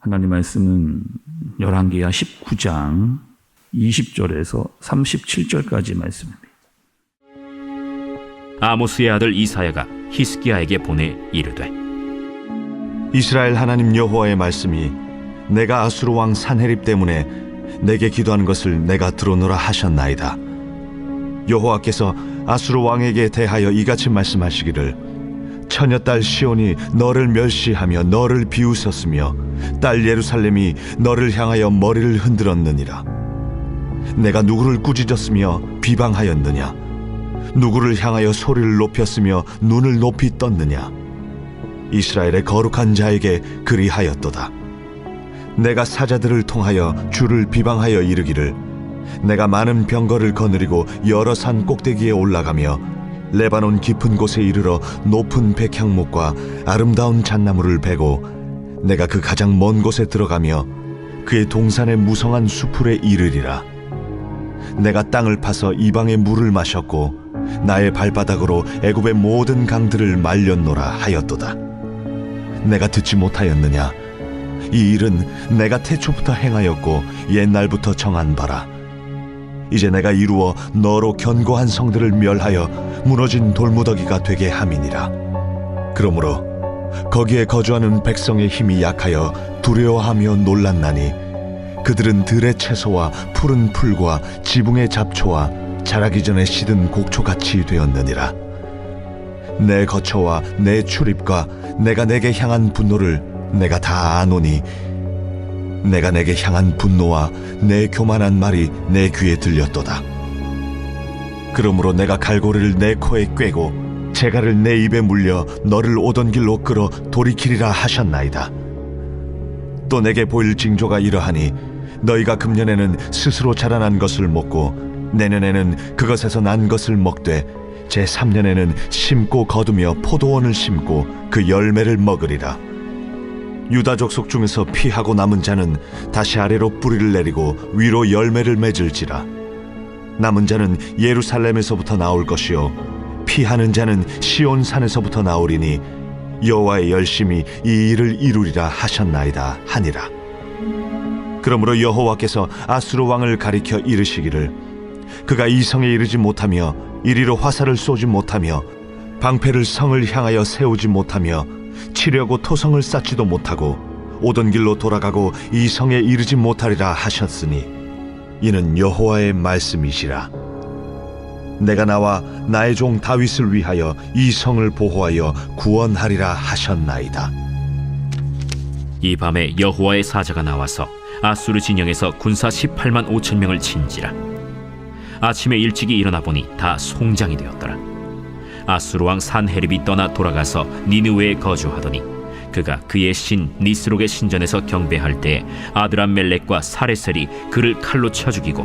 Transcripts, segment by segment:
하나님 말씀은 열왕기하 19장 20절에서 37절까지 말씀입니다. 아모스의 아들 이사야가 히스기야에게 보내 이르되, 이스라엘 하나님 여호와의 말씀이 내가 아수르 왕 산헤립 때문에 내게 기도한 것을 내가 들어노라 하셨나이다. 여호와께서 아수르 왕에게 대하여 이같이 말씀하시기를, 처녀딸 시온이 너를 멸시하며 너를 비웃었으며 딸 예루살렘이 너를 향하여 머리를 흔들었느니라. 내가 누구를 꾸짖었으며 비방하였느냐? 누구를 향하여 소리를 높였으며 눈을 높이 떴느냐? 이스라엘의 거룩한 자에게 그리하였도다. 내가 사자들을 통하여 주를 비방하여 이르기를, 내가 많은 병거를 거느리고 여러 산 꼭대기에 올라가며 레바논 깊은 곳에 이르러 높은 백향목과 아름다운 잣나무를 베고 내가 그 가장 먼 곳에 들어가며 그의 동산의 무성한 수풀에 이르리라. 내가 땅을 파서 이방의 물을 마셨고 나의 발바닥으로 애굽의 모든 강들을 말렸노라 하였도다. 내가 듣지 못하였느냐? 이 일은 내가 태초부터 행하였고 옛날부터 정한 바라. 이제 내가 이루어 너로 견고한 성들을 멸하여 무너진 돌무더기가 되게 함이니라. 그러므로 거기에 거주하는 백성의 힘이 약하여 두려워하며 놀랐나니 그들은 들의 채소와 푸른 풀과 지붕의 잡초와 자라기 전에 시든 곡초같이 되었느니라. 내 거처와 내 출입과 내가 내게 향한 분노를 내가 다 아노니 내가 내게 향한 분노와 내 교만한 말이 내 귀에 들렸도다. 그러므로 내가 갈고리를 내 코에 꿰고 재갈을 내 입에 물려 너를 오던 길로 끌어 돌이키리라 하셨나이다. 또 내게 보일 징조가 이러하니 너희가 금년에는 스스로 자라난 것을 먹고 내년에는 그것에서 난 것을 먹되 제3년에는 심고 거두며 포도원을 심고 그 열매를 먹으리라. 유다 족속 중에서 피하고 남은 자는 다시 아래로 뿌리를 내리고 위로 열매를 맺을지라. 남은 자는 예루살렘에서부터 나올 것이요 피하는 자는 시온 산에서부터 나오리니 여호와의 열심이 이 일을 이루리라 하셨나이다 하니라. 그러므로 여호와께서 아수르 왕을 가리켜 이르시기를, 그가 이 성에 이르지 못하며 이리로 화살을 쏘지 못하며 방패를 성을 향하여 세우지 못하며 치려고 토성을 쌓지도 못하고 오던 길로 돌아가고 이 성에 이르지 못하리라 하셨으니 이는 여호와의 말씀이시라. 내가 나와 나의 종 다윗을 위하여 이 성을 보호하여 구원하리라 하셨나이다. 이 밤에 여호와의 사자가 나와서 아수르 진영에서 군사 18만 5천 명을 친지라. 아침에 일찍이 일어나 보니 다 송장이 되었더라. 아수르 왕 산헤립이 떠나 돌아가서 니느웨에 거주하더니 그가 그의 신 니스록의 신전에서 경배할 때에 아드람멜렉과 사레셀이 그를 칼로 쳐 죽이고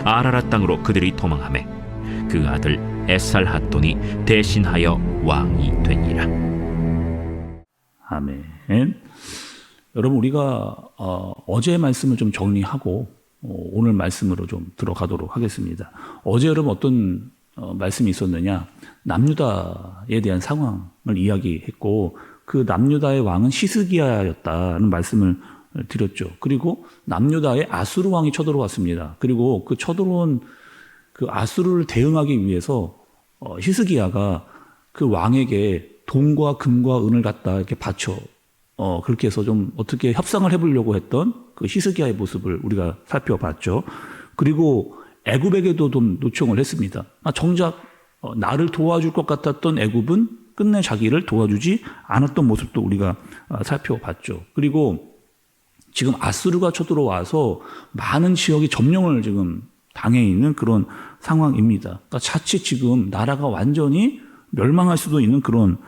아라랏 땅으로 그들이 도망하매 그 아들 에살핫돈이 대신하여 왕이 되니라. 아멘. 여러분, 우리가 어제의 말씀을 좀 정리하고 오늘 말씀으로 좀 들어가도록 하겠습니다. 어제 여러분 어떤 말씀이 있었느냐? 남유다에 대한 상황을 이야기했고 그 남유다의 왕은 히스기야였다는 말씀을 드렸죠. 그리고 남유다에 아수르 왕이 쳐들어왔습니다. 그리고 그 쳐들어온 그 아수르를 대응하기 위해서 히스기야가 그 왕에게 돈과 금과 은을 갖다 이렇게 바쳐 그렇게 해서 좀 어떻게 협상을 해보려고 했던 그 히스기야의 모습을 우리가 살펴봤죠. 그리고 애굽에게도 좀 요청을 했습니다. 정작 나를 도와줄 것 같았던 애굽은 끝내 자기를 도와주지 않았던 모습도 우리가 살펴봤죠. 그리고 지금 아수르가 쳐들어와서 많은 지역이 점령을 지금 당해 있는 그런 상황입니다. 그러니까 자칫 지금 나라가 완전히 멸망할 수도 있는 그런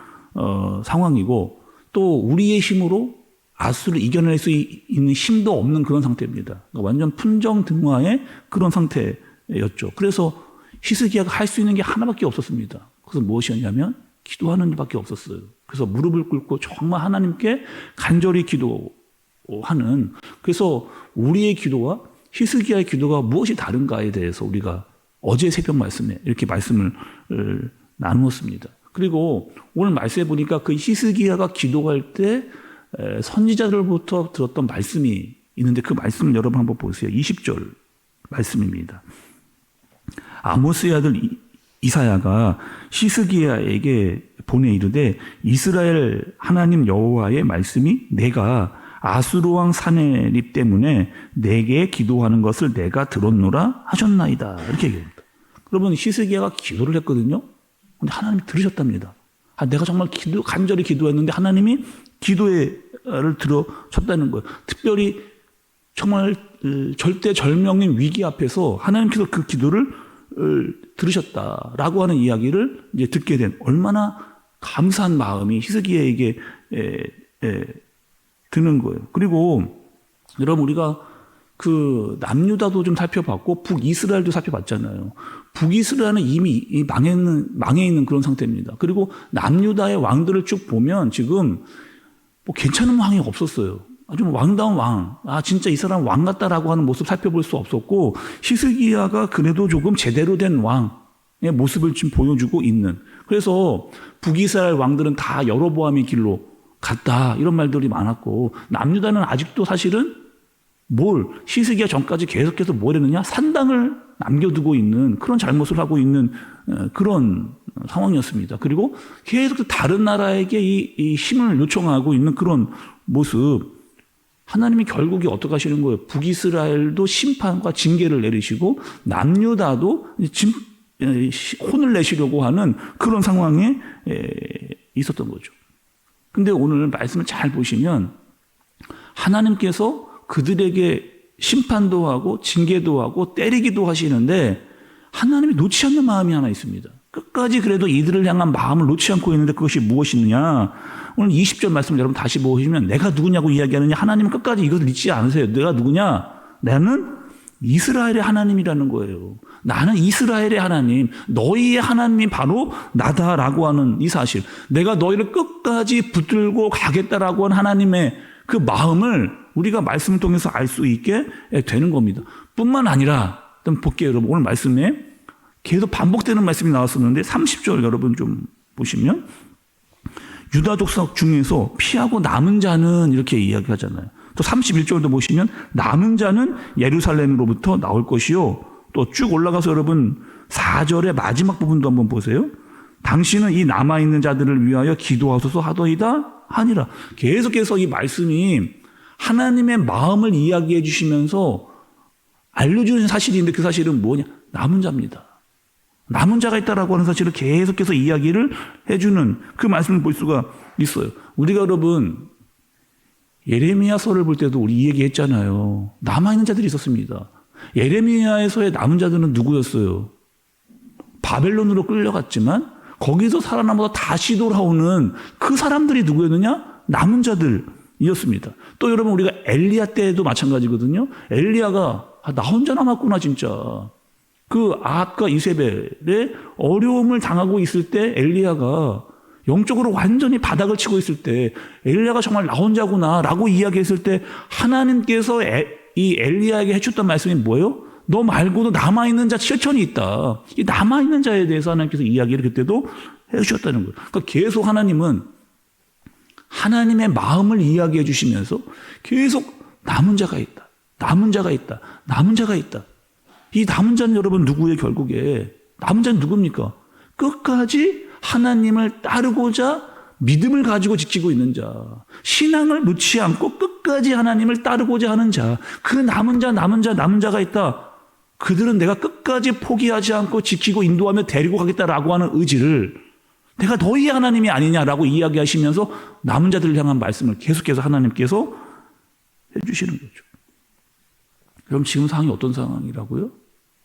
상황이고 또 우리의 힘으로 아수를 이겨낼 수 있는 힘도 없는 그런 상태입니다. 그러니까 완전 풍정등화의 그런 상태였죠. 그래서 히스기야가 할 수 있는 게 하나밖에 없었습니다. 그래서 무엇이었냐면 기도하는 일밖에 없었어요. 그래서 무릎을 꿇고 정말 하나님께 간절히 기도하는, 그래서 우리의 기도와 히스기야의 기도가 무엇이 다른가에 대해서 우리가 어제 새벽 말씀에 이렇게 말씀을 나누었습니다. 그리고 오늘 말씀해 보니까 그 히스기야가 기도할 때 선지자들부터 들었던 말씀이 있는데 그 말씀을 여러분 한번 보세요. 20절 말씀입니다. 아모스의 아들 이사야가 히스기야에게 보내 이르되 이스라엘 하나님 여호와의 말씀이 내가 아수르 왕 사네립 때문에 내게 기도하는 것을 내가 들었노라 하셨나이다. 이렇게 얘기합니다. 그러면 히스기야가 기도를 했거든요. 근데 하나님이 들으셨답니다. 내가 정말 간절히 기도했는데 하나님이 기도를 들어줬다는 거예요. 특별히 정말 절대절명인 위기 앞에서 하나님께서 그 기도를 들으셨다라고 하는 이야기를 이제 듣게 된 얼마나 감사한 마음이 히스기야에게 드는 거예요. 그리고 여러분 우리가 그 남유다도 좀 살펴봤고 북이스라엘도 살펴봤잖아요. 북이스라엘은 이미 망해 있는 그런 상태입니다. 그리고 남유다의 왕들을 쭉 보면 지금 뭐 괜찮은 왕이 없었어요. 아주 왕다운 왕, 진짜 이 사람 왕 같다라고 하는 모습 살펴볼 수 없었고 히스기야가 그래도 조금 제대로 된 왕의 모습을 지금 보여주고 있는. 그래서 북이스라엘 왕들은 다 여로보암의 길로 갔다 이런 말들이 많았고 남유다는 아직도 사실은 히스기야 전까지 계속해서 뭘 했느냐? 산당을 남겨두고 있는 그런 잘못을 하고 있는 그런 상황이었습니다. 그리고 계속 다른 나라에게 이 힘을 요청하고 있는 그런 모습. 하나님이 결국에 어떻게 하시는 거예요? 북이스라엘도 심판과 징계를 내리시고 남유다도 혼을 내시려고 하는 그런 상황에 있었던 거죠. 근데 오늘 말씀을 잘 보시면 하나님께서 그들에게 심판도 하고 징계도 하고 때리기도 하시는데 하나님이 놓지 않는 마음이 하나 있습니다. 끝까지 그래도 이들을 향한 마음을 놓지 않고 있는데 그것이 무엇이느냐? 오늘 20절 말씀을 여러분 다시 보시면 내가 누구냐고 이야기하느냐? 하나님은 끝까지 이것을 잊지 않으세요. 내가 누구냐? 나는 이스라엘의 하나님이라는 거예요. 나는 이스라엘의 하나님, 너희의 하나님이 바로 나다라고 하는 이 사실. 내가 너희를 끝까지 붙들고 가겠다라고 하는 하나님의 그 마음을 우리가 말씀을 통해서 알 수 있게 되는 겁니다. 뿐만 아니라 일단 볼게요. 여러분 오늘 말씀에 계속 반복되는 말씀이 나왔었는데 30절 여러분 좀 보시면 유다 족속 중에서 피하고 남은 자는 이렇게 이야기하잖아요. 또 31절도 보시면 남은 자는 예루살렘으로부터 나올 것이요. 또 쭉 올라가서 여러분 4절의 마지막 부분도 한번 보세요. 당신은 이 남아있는 자들을 위하여 기도하소서 하더이다 하니라. 계속해서 이 말씀이 하나님의 마음을 이야기해 주시면서 알려주는 사실인데 그 사실은 뭐냐? 남은 자입니다. 남은 자가 있다라고 하는 사실을 계속해서 이야기를 해주는 그 말씀을 볼 수가 있어요. 우리가 여러분 예레미야서를 볼 때도 우리 이 얘기했잖아요. 남아있는 자들이 있었습니다. 예레미야에서의 남은 자들은 누구였어요? 바벨론으로 끌려갔지만 거기서 살아남아서 다시 돌아오는 그 사람들이 누구였느냐? 남은 자들이었습니다. 또 여러분 우리가 엘리야 때도 마찬가지거든요. 엘리야가 나 혼자 남았구나 진짜. 그 아합과 이세벨의 어려움을 당하고 있을 때 엘리야가 영적으로 완전히 바닥을 치고 있을 때 엘리야가 정말 나 혼자구나 라고 이야기했을 때 하나님께서 이 엘리야에게 해줬던 말씀이 뭐예요? 너 말고도 남아있는 자 7천이 있다. 이 남아있는 자에 대해서 하나님께서 이야기를 그때도 해주셨다는 거예요. 그러니까 계속 하나님은 하나님의 마음을 이야기해 주시면서 계속 남은 자가 있다. 남은 자가 있다. 남은 자가 있다. 이 남은 자는 여러분 누구의 결국에 남은 자는 누굽니까? 끝까지 하나님을 따르고자 믿음을 가지고 지키고 있는 자, 신앙을 놓지 않고 끝까지 하나님을 따르고자 하는 자, 그 남은 자가 있다. 그들은 내가 끝까지 포기하지 않고 지키고 인도하며 데리고 가겠다라고 하는 의지를 내가 너희 하나님이 아니냐라고 이야기하시면서 남은 자들을 향한 말씀을 계속해서 하나님께서 해주시는 거죠. 그럼 지금 상황이 어떤 상황이라고요?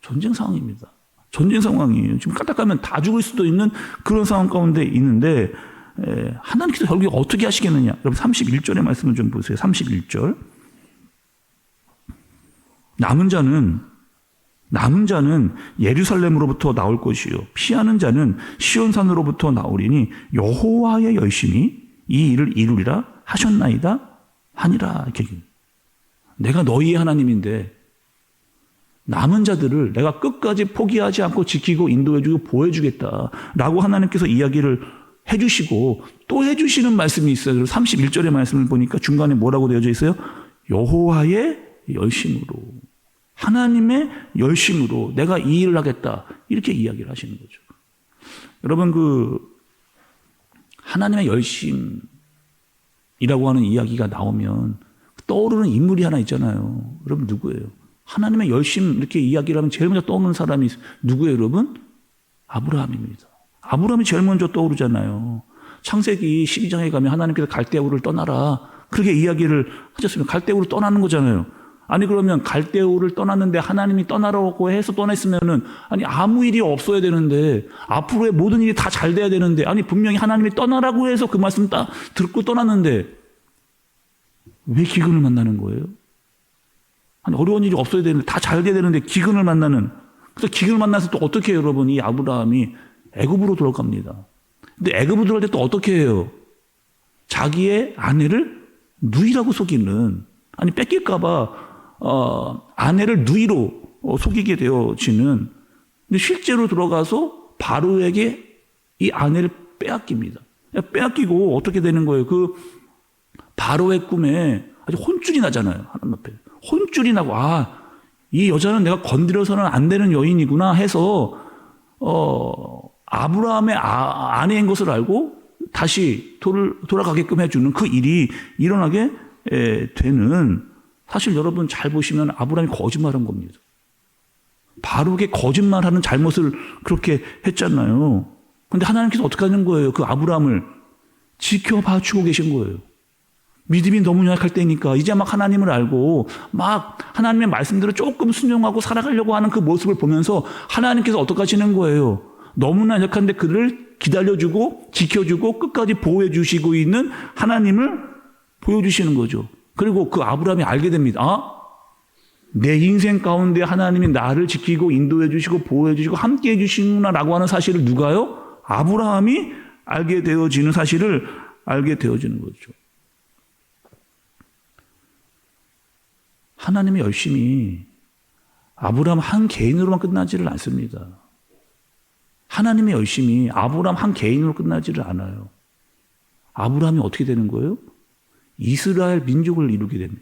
전쟁 상황입니다. 전쟁 상황이에요. 지금 까딱하면 다 죽을 수도 있는 그런 상황 가운데 있는데 하나님께서 결국에 어떻게 하시겠느냐. 여러분 31절의 말씀을 좀 보세요. 31절. 남은 자는 예루살렘으로부터 나올 것이요 피하는 자는 시온산으로부터 나오리니 여호와의 열심히 이 일을 이루리라 하셨나이다 하니라. 이렇게. 내가 너희의 하나님인데 남은 자들을 내가 끝까지 포기하지 않고 지키고 인도해주고 보호해주겠다라고 하나님께서 이야기를 해주시고 또 해주시는 말씀이 있어요. 그래서 31절의 말씀을 보니까 중간에 뭐라고 되어져 있어요? 여호와의 열심으로, 하나님의 열심으로 내가 이 일을 하겠다, 이렇게 이야기를 하시는 거죠. 여러분, 하나님의 열심이라고 하는 이야기가 나오면 떠오르는 인물이 하나 있잖아요. 여러분, 누구예요? 하나님의 열심 이렇게 이야기를 하면 제일 먼저 떠오르는 사람이 누구예요, 여러분? 아브라함입니다. 아브라함이 제일 먼저 떠오르잖아요. 창세기 12장에 가면 하나님께서 갈대우를 떠나라, 그렇게 이야기를 하셨으면 갈대우를 떠나는 거잖아요. 아니, 그러면 갈대우를 떠났는데 하나님이 떠나라고 해서 떠났으면은, 아니, 아무 일이 없어야 되는데, 앞으로의 모든 일이 다 잘 돼야 되는데, 아니, 분명히 하나님이 떠나라고 해서 그 말씀 딱 듣고 떠났는데 왜 기근을 만나는 거예요? 아니, 어려운 일이 없어야 되는데, 다 잘 돼야 되는데 기근을 만나는. 그래서 기근을 만나서 또 어떻게 해요, 여러분? 이 아브라함이 애굽으로 돌아갑니다. 근데 애굽으로 들어갈 때 또 어떻게 해요? 자기의 아내를 누이라고 속이는, 아니, 뺏길까봐 아내를 누이로 속이게 되어지는. 근데 실제로 들어가서 바로에게 이 아내를 빼앗깁니다. 빼앗기고 어떻게 되는 거예요? 그 바로의 꿈에 아주 혼쭐이 나잖아요. 하나님 앞에 혼쭐이 나고, 이 여자는 내가 건드려서는 안 되는 여인이구나 해서 아브라함의 아내인 것을 알고 다시 돌아가게끔 해주는 그 일이 일어나게 되는. 사실 여러분 잘 보시면 아브라함이 거짓말한 겁니다. 바로게 거짓말하는 잘못을 그렇게 했잖아요. 그런데 하나님께서 어떻게 하는 거예요? 그 아브라함을 지켜봐 주고 계신 거예요. 믿음이 너무 연약할 때니까 이제 막 하나님을 알고 막 하나님의 말씀대로 조금 순종하고 살아가려고 하는 그 모습을 보면서 하나님께서 어떻게 하시는 거예요? 너무나 연약한데 그를 기다려주고 지켜주고 끝까지 보호해 주시고 있는 하나님을 보여주시는 거죠. 그리고 그 아브라함이 알게 됩니다. 내 인생 가운데 하나님이 나를 지키고 인도해 주시고 보호해 주시고 함께 해 주시는구나라고 하는 사실을 누가요? 아브라함이 알게 되어지는, 사실을 알게 되어지는 거죠. 하나님의 열심이 아브라함 한 개인으로만 끝나지를 않습니다. 하나님의 열심이 아브라함 한 개인으로 끝나지를 않아요. 아브라함이 어떻게 되는 거예요? 이스라엘 민족을 이루게 됩니다.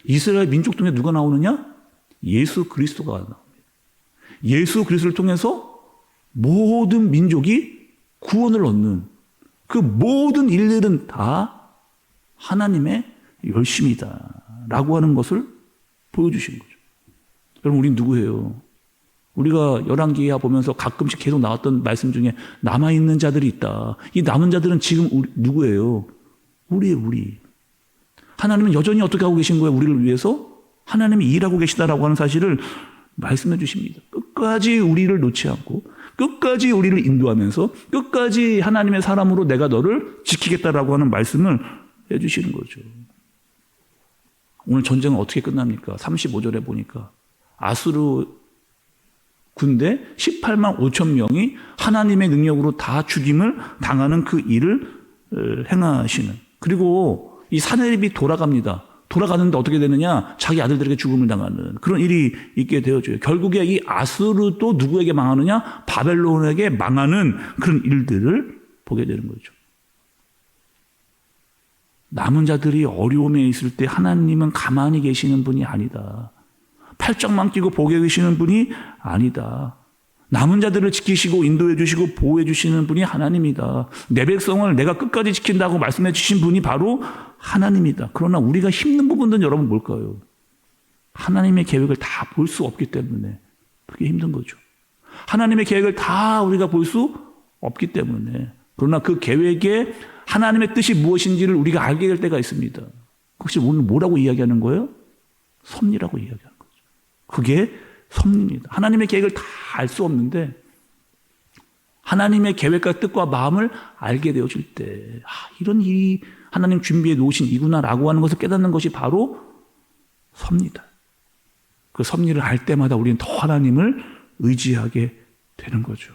이스라엘 민족 중에 누가 나오느냐? 예수 그리스도가 나옵니다. 예수 그리스도를 통해서 모든 민족이 구원을 얻는 그 모든 일들은 다 하나님의 열심이다 라고 하는 것을 보여주신 거죠. 여러분, 우린 누구예요? 우리가 열왕기하 보면서 가끔씩 계속 나왔던 말씀 중에 남아있는 자들이 있다. 이 남은 자들은 지금 누구예요? 우리예요, 우리. 하나님은 여전히 어떻게 하고 계신 거예요? 우리를 위해서 하나님이 일하고 계시다라고 하는 사실을 말씀해 주십니다. 끝까지 우리를 놓지 않고 끝까지 우리를 인도하면서 끝까지 하나님의 사람으로 내가 너를 지키겠다라고 하는 말씀을 해 주시는 거죠. 오늘 전쟁은 어떻게 끝납니까? 35절에 보니까 아수르 군대 18만 5천 명이 하나님의 능력으로 다 죽임을 당하는 그 일을 행하시는. 그리고 이 사내립이 돌아갑니다. 돌아가는데 어떻게 되느냐? 자기 아들들에게 죽음을 당하는 그런 일이 있게 되어져요. 결국에 이 아수르도 누구에게 망하느냐? 바벨론에게 망하는 그런 일들을 보게 되는 거죠. 남은 자들이 어려움에 있을 때 하나님은 가만히 계시는 분이 아니다. 팔짱만 끼고 보게 계시는 분이 아니다. 남은 자들을 지키시고 인도해 주시고 보호해 주시는 분이 하나님이다. 내 백성을 내가 끝까지 지킨다고 말씀해 주신 분이 바로 하나님이다. 그러나 우리가 힘든 부분들은 여러분 뭘까요? 하나님의 계획을 다 볼 수 없기 때문에 그게 힘든 거죠. 하나님의 계획을 다 우리가 볼 수 없기 때문에. 그러나 그 계획에 하나님의 뜻이 무엇인지를 우리가 알게 될 때가 있습니다. 혹시 오늘 뭐라고 이야기하는 거예요? 섭리라고 이야기하는 거죠. 그게 섭리입니다. 하나님의 계획을 다 알 수 없는데 하나님의 계획과 뜻과 마음을 알게 되어질 때 이런 일이 하나님 준비해 놓으신 이구나라고 하는 것을 깨닫는 것이 바로 섭리다. 그 섭리를 알 때마다 우리는 더 하나님을 의지하게 되는 거죠.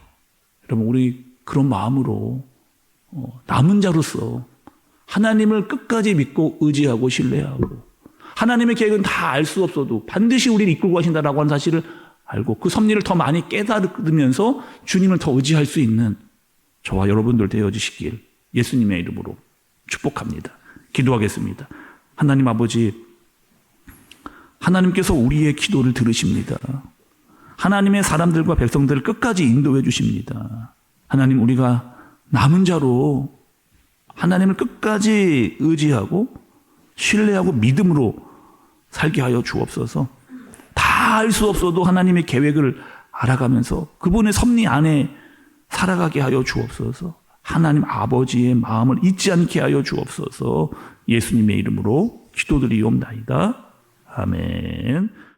여러분, 우리 그런 마음으로 남은 자로서 하나님을 끝까지 믿고 의지하고 신뢰하고 하나님의 계획은 다 알 수 없어도 반드시 우리를 이끌고 가신다라고 하는 사실을 알고 그 섭리를 더 많이 깨달으면서 주님을 더 의지할 수 있는 저와 여러분들 되어지시길 예수님의 이름으로 축복합니다. 기도하겠습니다. 하나님 아버지, 하나님께서 우리의 기도를 들으십니다. 하나님의 사람들과 백성들을 끝까지 인도해 주십니다. 하나님, 우리가 남은 자로 하나님을 끝까지 의지하고 신뢰하고 믿음으로 살게 하여 주옵소서. 다 알 수 없어도 하나님의 계획을 알아가면서 그분의 섭리 안에 살아가게 하여 주옵소서. 하나님 아버지의 마음을 잊지 않게 하여 주옵소서. 예수님의 이름으로 기도드리옵나이다. 아멘.